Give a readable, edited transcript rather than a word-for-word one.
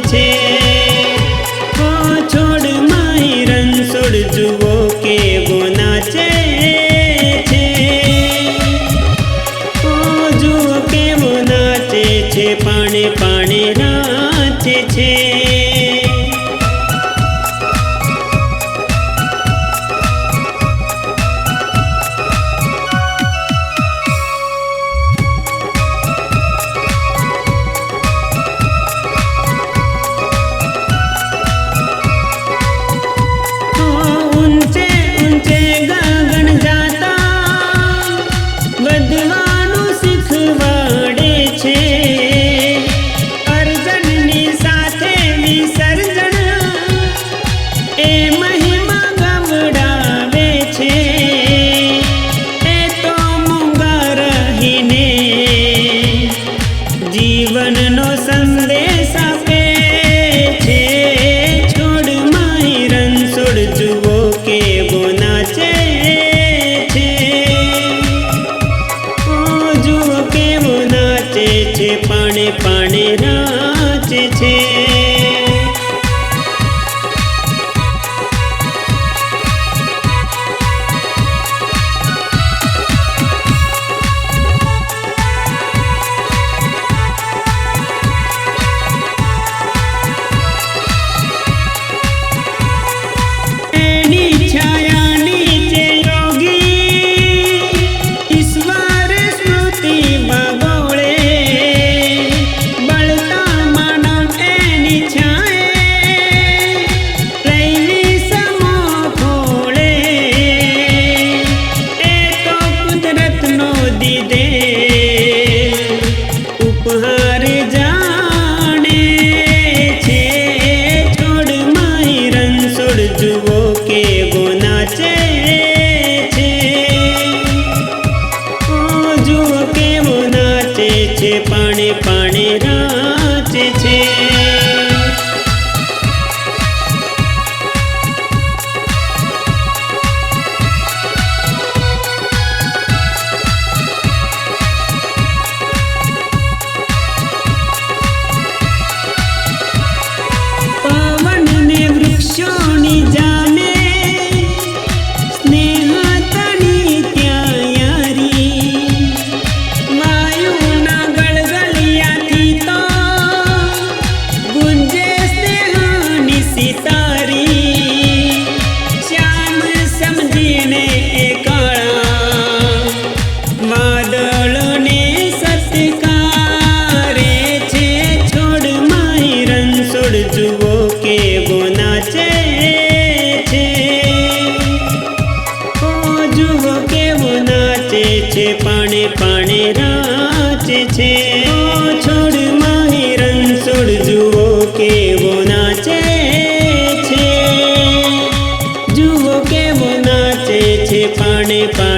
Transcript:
છે ઓ છોડ માહી રણછોડ જુઓ કેવો નાચે છે ઓ જુઓ કેવો નાચે છે પાણે પાણે નાચે છે જીવનનો સંદેશ આપે છે છોડ માહી રણછોડ જુઓ કેવો નાચે છે ઓ જુઓ કેવો નાચે છે પાણે પાણે નાચે છે ઉપહાર જાણે છે છોડ માહી રણછોડ જુઓ કેવો નાચે છે ઓ જુઓ કેવો નાચે છે પાણે પાણે નાચે છે જુઓ કેવો નાચે છે ઓ જુઓ કેવો નાચે છે પાણે પાણે નાચે છે ઓ છોડ માહી રણછોડ જુઓ કેવો નાચે છે જુઓ કેવો નાચે છે પાણે પાણે